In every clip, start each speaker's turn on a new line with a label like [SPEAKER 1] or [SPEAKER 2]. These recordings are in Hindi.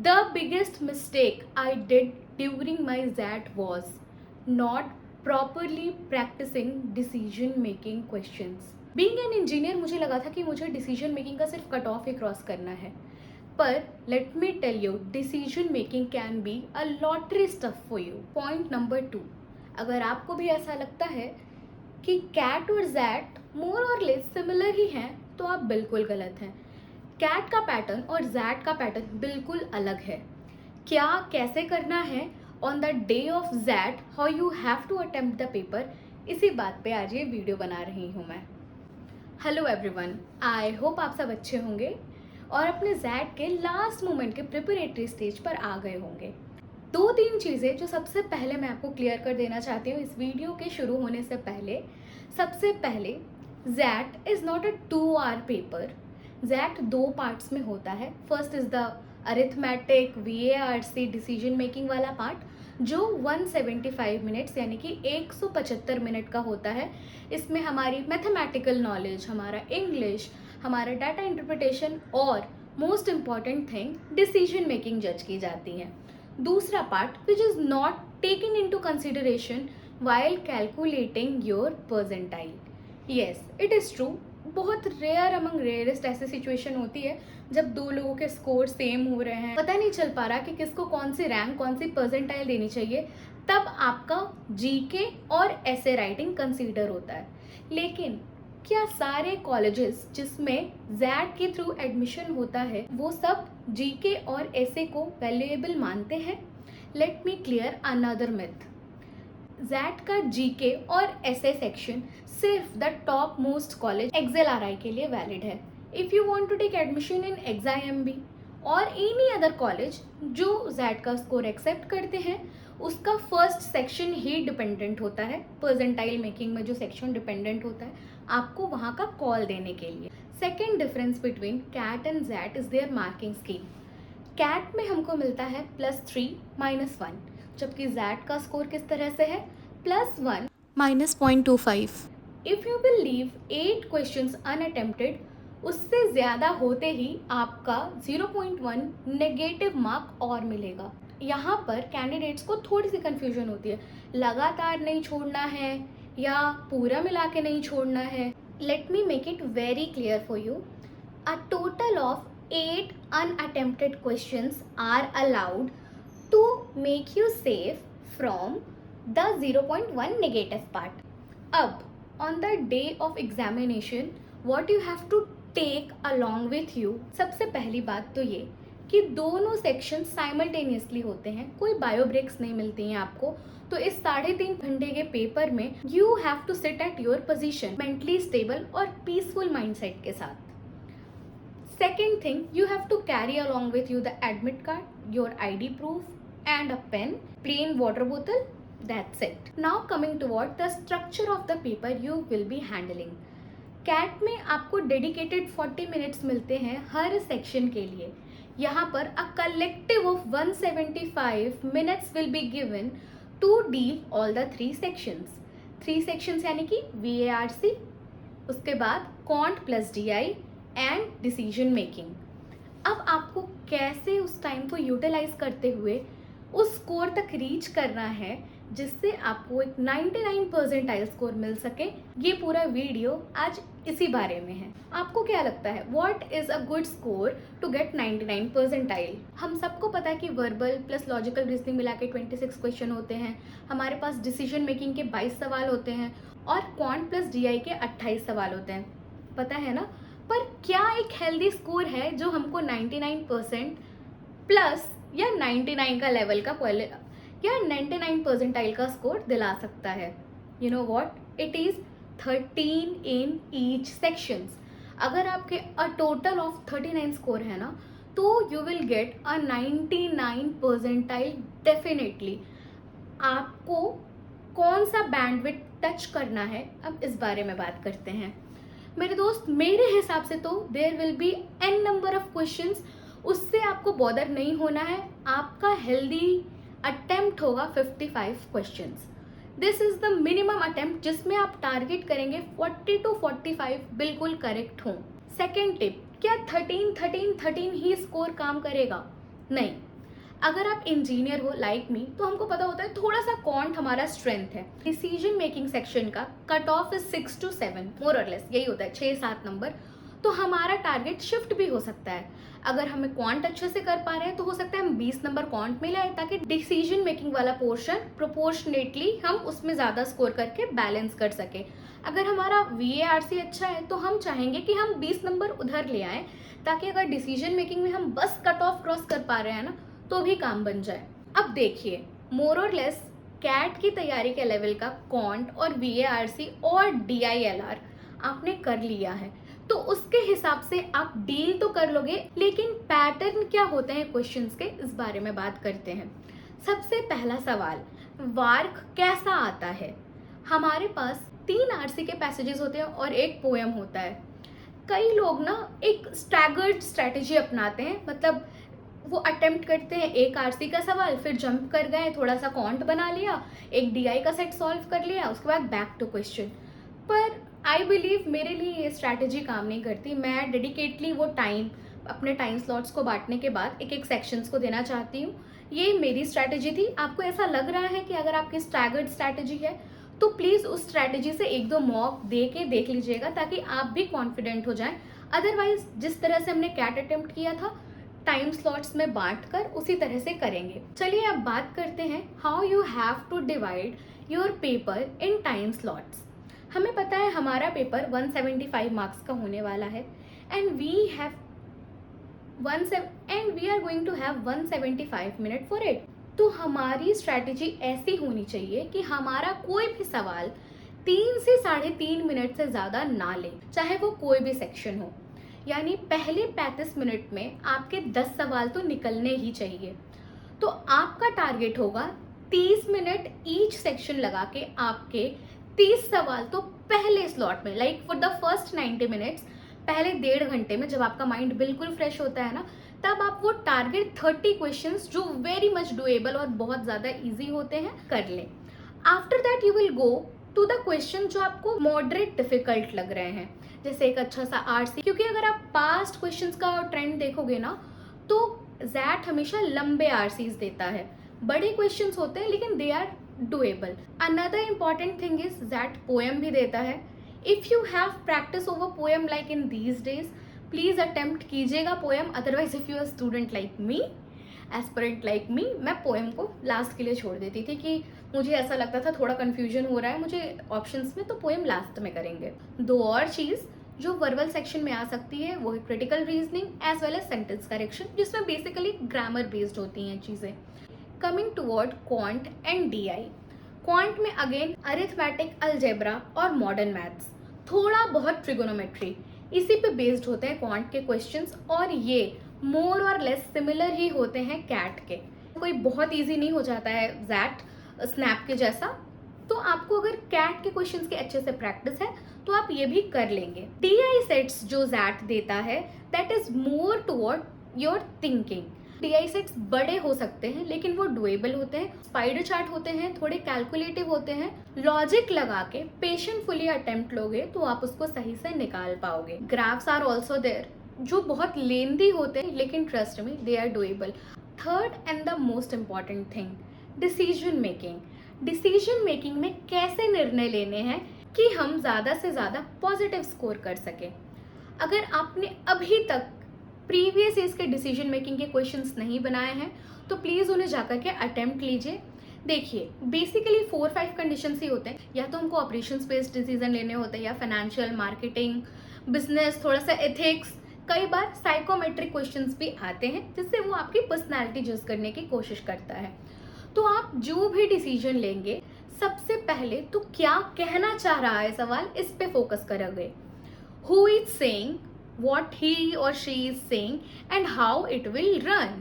[SPEAKER 1] The biggest mistake I did during my ZAT was not properly practicing decision making questions. Being an engineer मुझे लगा था कि मुझे decision making का सिर्फ कट ऑफ ही क्रॉस करना है, पर let me tell you, decision making can be a lottery stuff for you. Point number 2, अगर आपको भी ऐसा लगता है कि कैट और जैट मोर और लेस सिमिलर ही हैं, तो आप बिल्कुल गलत हैं. कैट का पैटर्न और जैट का पैटर्न बिल्कुल अलग है. क्या कैसे करना है on the day of XAT, how you have to attempt the paper, इसी बात पे आज ये वीडियो बना रही हूँ मैं. हेलो एवरीवन, आई होप आप सब अच्छे होंगे और अपने जैट के लास्ट मोमेंट के प्रिपरेटरी स्टेज पर आ गए होंगे. 2-3 चीज़ें जो सबसे पहले मैं आपको क्लियर कर देना चाहती हूँ इस वीडियो के शुरू होने से पहले. सबसे पहले, XAT is not a 2 hour paper. XAT 2 parts में होता है. First is the arithmetic VARC decision making वाला पार्ट, जो 175 मिनट्स यानी कि 175 मिनट का होता है. इसमें हमारी मैथमेटिकल नॉलेज, हमारा इंग्लिश, हमारा डाटा इंटरप्रिटेशन और most important thing decision making जज की जाती है. दूसरा part which is not taken into consideration while calculating your percentile. Yes, it is true. बहुत रेयर अमंग रेयरेस्ट ऐसी सिचुएशन होती है जब 2 लोगों के स्कोर सेम हो रहे हैं, पता नहीं चल पा रहा कि किसको कौन सी रैंक, कौन सी परसेंटाइल देनी चाहिए, तब आपका GK और ऐसे राइटिंग कंसीडर होता है. लेकिन क्या सारे कॉलेजेस जिसमें जैट के थ्रू एडमिशन होता है वो सब GK और ऐसे को वैल्यूएबल मानते हैं? Let me clear another myth. XAT का GK और ऐसे सेक्शन सिर्फ the top most college XLRI के लिए वैलिड है. If you want to take admission in XIMB और एनी अदर कॉलेज जो जैट का स्कोर एक्सेप्ट करते हैं, उसका फर्स्ट सेक्शन ही डिपेंडेंट होता है. परसेंटाइल मेकिंग में जो सेक्शन डिपेंडेंट होता है आपको वहाँ का कॉल देने के लिए. Second difference between CAT and XAT is their marking scheme. CAT में हमको मिलता है +3 -1, जबकि जैट का स्कोर किस तरह से है? +1 -0.25. If you will leave 8 questions unattempted, उससे ज़्यादा होते ही आपका 0.1 नेगेटिव मार्क और मिलेगा. यहाँ पर कैंडिडेट्स को थोड़ी सी कन्फ्यूजन होती है, लगातार नहीं छोड़ना है या पूरा मिला के नहीं छोड़ना है. Let me make it very clear for you. A total of 8 unattempted questions are allowed to make you safe from the 0.1 negative part. अब on the day of examination what you have to take along with you, सबसे पहली बात तो ये कि दोनों सेक्शन साइमल्टेनियसली होते हैं, कोई बायो ब्रेक्स नहीं मिलती हैं आपको. तो इस 3.5 घंटे के पेपर में you have to sit at your position mentally stable और पीसफुल माइंडसेट के साथ. Second thing, you have to carry along with you the admit card, your ID proof and a pen, plain water bottle. That's it. Now coming to what the structure of the paper you will be handling. CAT में आपको डेडिकेटेड 40 मिनट्स मिलते हैं हर सेक्शन के लिए. यहाँ पर a collective of 175 minutes will be given to deal all the 3 sections. 3 sections यानी कि VARC, उसके बाद quant plus DI and decision making. अब आपको कैसे उस टाइम को यूटिलाइज करते हुए उस स्कोर तक रीच करना है जिससे आपको एक 99 परसेंटाइल स्कोर मिल सके, ये पूरा वीडियो आज इसी बारे में है. आपको क्या लगता है, what is a good score to get 99 percentile? हम सबको पता है कि वर्बल प्लस लॉजिकल रीजनिंग मिला के 26 क्वेश्चन होते हैं, हमारे पास डिसीजन मेकिंग के 22 सवाल होते हैं और क्वांट प्लस DI के 28 सवाल होते हैं, पता है ना. पर क्या एक हेल्दी स्कोर है जो हमको 99% प्लस या 99 का लेवल का या 99 परसेंटाइल का स्कोर दिला सकता है? You know what, it is 13 in each sections. अगर आपके अ टोटल ऑफ 39 स्कोर है ना, तो you will get a 99 percentile definitely. आपको कौन सा बैंडविड्थ टच करना है, अब इस बारे में बात करते हैं. मेरे दोस्त, मेरे हिसाब से तो there will be n number of questions, उससे आपको बॉदर नहीं होना है. आपका हेल्दी अटेम्प्ट होगा 55 questions. This is the minimum attempt जिसमें आप टारगेट करेंगे 40 to 45 बिल्कुल करेक्ट हों. सेकेंड टिप, क्या 13 ही स्कोर काम करेगा? नहीं, अगर आप इंजीनियर हो लाइक मी तो हमको पता होता है थोड़ा सा क्वांट हमारा स्ट्रेंथ है। डिसीजन मेकिंग सेक्शन का कट ऑफ इज 6 to 7 मोर और लेस, यही होता है 6-7 नंबर। तो हमारा टारगेट शिफ्ट भी हो सकता है। अगर हमें क्वांट अच्छे से कर पा रहे हैं तो हो सकता है हम 20 नंबर क्वांट में लाए, ताकि डिसीजन मेकिंग वाला पोर्शन प्रोपोर्शनेटली हम उसमें ज़्यादा स्कोर करके बैलेंस कर सके। अगर हमारा VARC अच्छा है तो हम चाहेंगे कि हम 20 नंबर उधर ले आएँ, ताकि अगर डिसीजन मेकिंग में हम बस कट ऑफ क्रॉस कर पा रहे हैं ना तो भी काम बन जाए। अब देखिए, मोर और लेस कैट की तैयारी के लेवल का क्वांट और VARC और DILR आपने कर लिया है, तो उसके हिसाब से आप डील तो कर लोगे, लेकिन पैटर्न क्या होते हैं क्वेश्चंस के, इस बारे में बात करते हैं। सबसे पहला सवाल, वार्क कैसा आता है। हमारे पास 3 RC के पैसेजेस होते हैं और एक पोएम होता है। कई लोग ना एक स्टैगर्ड स्ट्रैटेजी अपनाते हैं, मतलब वो अटेम्प्ट करते हैं एक RC का सवाल, फिर जंप कर गए, थोड़ा सा कॉन्ट बना लिया, एक DI का सेट सॉल्व कर लिया, उसके बाद बैक टू क्वेश्चन। पर आई बिलीव मेरे लिए ये स्ट्रैटेजी काम नहीं करती। मैं डेडिकेटली वो टाइम अपने टाइम स्लॉट्स को बांटने के बाद एक एक सेक्शंस को देना चाहती हूँ। ये मेरी स्ट्रैटेजी थी। आपको ऐसा लग रहा है कि अगर आपकी स्टैगर्ड स्ट्रैटेजी है तो प्लीज़ उस स्ट्रैटेजी से 1-2 मॉक दे के देख लीजिएगा, ताकि आप भी कॉन्फिडेंट हो जाएं। अदरवाइज जिस तरह से हमने कैट अटेम्प्ट किया था टाइम स्लॉट्स में बांट कर, उसी तरह से करेंगे। चलिए अब बात करते हैं how you have to divide your paper in time slots. हमें पता है हमारा पेपर 175 मार्क्स का होने वाला है, and we are going to have 175 minute for it. तो हमारी स्ट्रैटेजी ऐसी होनी चाहिए कि हमारा कोई भी सवाल 3 से 3.5 मिनट से ज़्यादा ना ले, चाहे वो कोई भी सेक्शन हो। यानी पहले 35 मिनट में आपके 10 सवाल तो निकलने ही चाहिए। तो आपका टारगेट होगा 30 मिनट ईच सेक्शन लगा के आपके 30 सवाल तो पहले स्लॉट में, like for the first 90 minutes, पहले 1.5 घंटे में जब आपका माइंड बिल्कुल फ्रेश होता है ना, तब आप वो टारगेट 30 क्वेश्चंस जो वेरी मच डुएबल और बहुत ज़्यादा इजी होते हैं कर लें। After that you will go to the question जो आपको मॉडरेट डिफिकल्ट लग रहे हैं, जैसे एक अच्छा सा RC, क्योंकि अगर आप पास्ट क्वेश्चंस का ट्रेंड देखोगे ना तो जैट हमेशा लंबे RCs देता है। बड़े क्वेश्चंस होते हैं लेकिन they are doable. Another important thing is that poem भी देता है। If you have practice over poem like in these days, please attempt कीजिएगा poem. Otherwise if you are student like me, aspirant like me, मैं पोएम को लास्ट के लिए छोड़ देती थी कि मुझे ऐसा लगता था थोड़ा कन्फ्यूजन हो रहा है मुझे ऑप्शंस में, तो पोएम लास्ट में करेंगे। दो और चीज़ जो वर्बल सेक्शन में आ सकती है वो है critical reasoning as well as sentence correction, जिसमें बेसिकली ग्रामर बेस्ड होती हैं चीज़ें। Coming toward quant and DI, quant में अगेन अरिथमेटिक, अलजेब्रा और मॉडर्न मैथ्स, थोड़ा बहुत ट्रिगोनोमेट्री, इसी पे बेस्ड होते हैं क्वांट के क्वेश्चंस, और ये मोर और लेस सिमिलर ही होते हैं कैट के। कोई बहुत इजी नहीं हो जाता है जैट स्नैप के जैसा। तो आपको अगर कैट के क्वेश्चंस की अच्छे से प्रैक्टिस है तो आप ये भी कर लेंगे। DI सेट्स जो जैट देता है that is more toward your thinking. DI sets बड़े हो सकते हैं लेकिन वो डुएबल होते हैं, स्पाइडर चार्ट होते हैं, थोड़े कैलकुलेटिव होते हैं। लॉजिक लगा के पेशेंटफुली अटेम्प्ट लोगे तो आप उसको सही से निकाल पाओगे। ग्राफ्स आर ऑल्सो देयर जो बहुत लेंदी होते हैं, लेकिन ट्रस्ट में they are doable. Third and the most important thing, decision making. Decision making में कैसे निर्णय लेने हैं कि हम ज़्यादा से ज़्यादा पॉजिटिव स्कोर कर सकें। अगर आपने अभी तक प्रीवियस ईयर्स के डिसीजन मेकिंग के क्वेश्चंस नहीं बनाए हैं तो प्लीज़ उन्हें जाकर के अटेम्प्ट लीजिए। देखिए बेसिकली 4-5 कंडीशंस ही होते हैं, या तो हमको ऑपरेशंस बेस्ड डिसीजन लेने होते हैं, या फाइनेंशियल, मार्केटिंग, बिजनेस, थोड़ा सा एथिक्स, कई बार साइकोमेट्रिक क्वेश्चंस भी आते हैं जिससे वो आपकी पर्सनैलिटी जज करने की कोशिश करता है। तो आप जो भी डिसीजन लेंगे सबसे पहले तो क्या कहना चाह रहा है सवाल, इस पे फोकस करोगे। Who is saying, what he or she is saying and how it will run,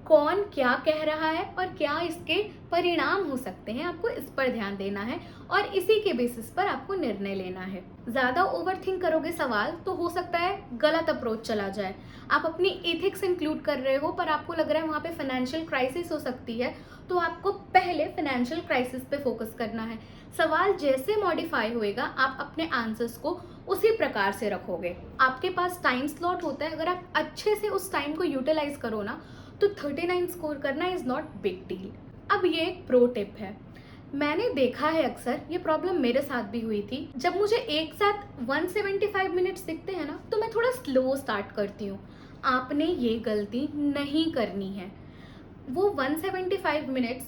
[SPEAKER 1] कौन क्या कह रहा है और क्या इसके परिणाम हो सकते हैं, आपको इस पर ध्यान देना है और इसी के बेसिस पर आपको निर्णय लेना है। ज़्यादा ओवरथिंक करोगे सवाल तो हो सकता है गलत अप्रोच चला जाए। आप अपनी एथिक्स इंक्लूड कर रहे हो पर आपको लग रहा है वहाँ पे फाइनेंशियल क्राइसिस हो सकती है, तो आपको पहले फाइनेंशियल क्राइसिस पे फोकस करना है। सवाल जैसे मॉडिफाई होएगा आप अपने आंसर्स को उसी प्रकार से रखोगे। आपके पास टाइम स्लॉट होता है, अगर आप अच्छे से उस टाइम को यूटिलाइज करो ना तो 39 स्कोर करना इज़ नॉट बिग डील। अब ये एक प्रो टिप है, मैंने देखा है अक्सर, ये प्रॉब्लम मेरे साथ भी हुई थी। जब मुझे एक साथ 175 मिनट्स दिखते हैं ना, तो मैं थोड़ा स्लो स्टार्ट करती हूँ। आपने ये गलती नहीं करनी है। वो 175 मिनट्स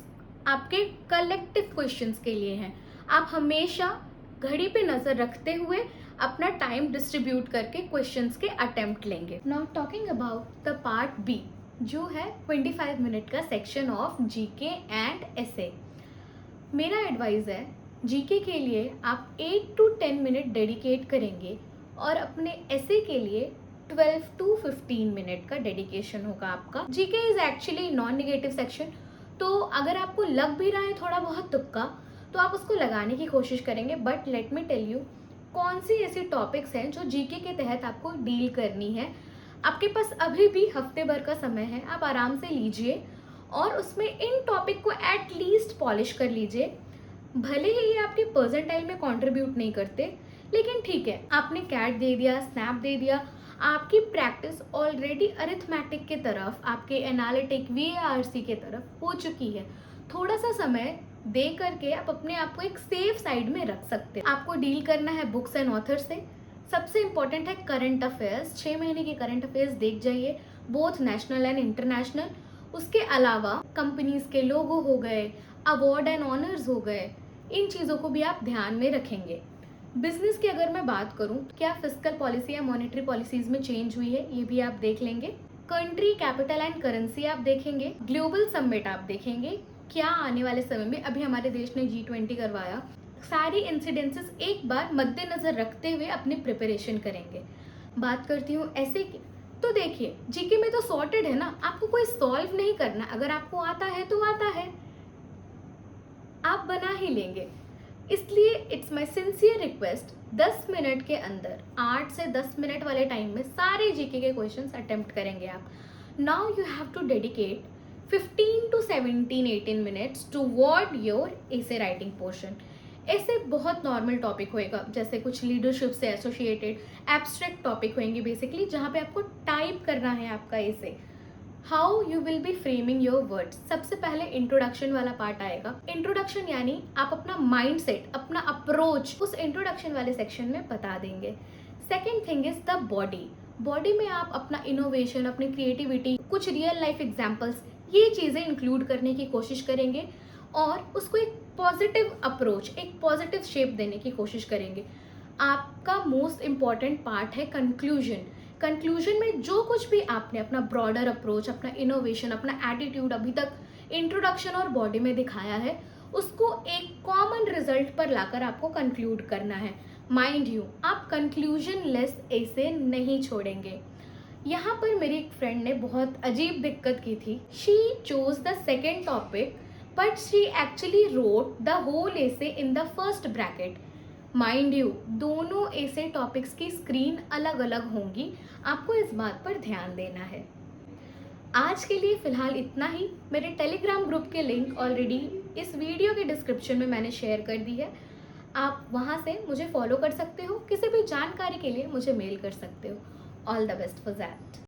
[SPEAKER 1] आपके कलेक्टिव क्वेश्चंस के लिए हैं। आप हमेशा घड़ी पे नज़र रखते हुए अपना टाइम डिस्ट्रीब्यूट करके क्वेश्चंस के अटेम्प्ट लेंगे। Now talking about the part B, जो है 25 मिनट का section of GK and essay. मेरा एडवाइस है, जीके के लिए आप 8 to 10 मिनट डेडिकेट करेंगे और अपने एसे के लिए 12 to 15 मिनट का डेडिकेशन होगा आपका। GK is actually non negative section, तो अगर आपको लग भी रहा है थोड़ा बहुत तुक्का, तो आप उसको लगाने की कोशिश करेंगे। But let me tell you, कौन सी ऐसी टॉपिक्स हैं जो जीके के तहत आपको डील करनी है। आपके पास अभी भी हफ्ते भर का समय है, आप आराम से लीजिए और उसमें इन टॉपिक को एट लीस्ट पॉलिश कर लीजिए। भले ही ये आपके परसेंटाइल में कंट्रीब्यूट नहीं करते, लेकिन ठीक है, आपने कैट दे दिया, स्नैप दे दिया, आपकी प्रैक्टिस ऑलरेडी अरिथमेटिक की तरफ, आपके एनालिटिक वीएआरसी की तरफ हो चुकी है। थोड़ा सा समय दे करके आप अपने आप को एक सेफ साइड में रख सकते हैं। आपको डील करना है बुक्स एंड ऑथर से। सबसे इम्पोर्टेंट है करंट अफेयर्स। 6 महीने के करंट अफेयर्स देख जाइए, बोथ नेशनल एंड इंटरनेशनल। उसके अलावा कंपनीज के लोगो हो गए, अवार्ड एंड ऑनर्स हो गए, इन चीज़ों को भी आप ध्यान में रखेंगे। बिजनेस की अगर मैं बात करूं, क्या फिस्कल पॉलिसी या मॉनेटरी पॉलिसीज में चेंज हुई है, ये भी आप देख लेंगे। कंट्री, कैपिटल एंड करेंसी आप देखेंगे। ग्लोबल समिट आप देखेंगे, क्या आने वाले समय में, अभी हमारे देश ने G20 करवाया। सारी इंसिडेंसेस एक बार मद्देनजर रखते हुए अपनी प्रिपरेशन करेंगे। बात करती हूँ ऐसे की, तो देखिए जीके में तो सॉर्टेड है ना, आपको कोई सॉल्व नहीं करना। अगर आपको आता है तो आता है, आप बना ही लेंगे। इसलिए it's my sincere request, 10 minute के अंदर 8 से 10 मिनट वाले टाइम में सारे जीके के क्वेश्चंस अटेम्प्ट करेंगे आप। Now you have to dedicate 15 to 17-18 minutes toward your essay writing portion. ऐसे बहुत नॉर्मल टॉपिक होएगा, जैसे कुछ लीडरशिप से एसोसिएटेड एब्स्ट्रैक्ट टॉपिक होंगे बेसिकली, जहाँ पे आपको टाइप करना है आपका essay. How you will be framing your words. सबसे पहले इंट्रोडक्शन वाला पार्ट आएगा। इंट्रोडक्शन यानी आप अपना माइंड सेट, अपना अप्रोच उस इंट्रोडक्शन वाले सेक्शन में बता देंगे। Second thing is the body. Body में आप अपना इनोवेशन, अपनी क्रिएटिविटी, कुछ रियल लाइफ एग्जाम्पल्स, ये चीज़ें इंक्लूड करने की कोशिश करेंगे और उसको एक पॉजिटिव अप्रोच, एक पॉजिटिव शेप देने की कोशिश करेंगे। आपका मोस्ट इम्पॉर्टेंट पार्ट है कंक्लूजन। कंक्लूजन में जो कुछ भी आपने अपना ब्रॉडर अप्रोच, अपना इनोवेशन, अपना एटीट्यूड अभी तक इंट्रोडक्शन और बॉडी में दिखाया है, उसको एक कॉमन रिजल्ट पर लाकर आपको कंक्लूड करना है। माइंड यू, आप कंक्लूजन लेस ऐसे नहीं छोड़ेंगे। यहाँ पर मेरी एक फ्रेंड ने बहुत अजीब दिक्कत की थी। She chose the second topic but she actually wrote the whole essay in the first bracket. Mind you, दोनों ऐसे टॉपिक्स की स्क्रीन अलग अलग होंगी, आपको इस बात पर ध्यान देना है। आज के लिए फ़िलहाल इतना ही। मेरे टेलीग्राम ग्रुप के लिंक ऑलरेडी इस वीडियो के डिस्क्रिप्शन में मैंने शेयर कर दी है, आप वहाँ से मुझे फॉलो कर सकते हो। किसी भी जानकारी के लिए मुझे मेल कर सकते हो। All the best for that.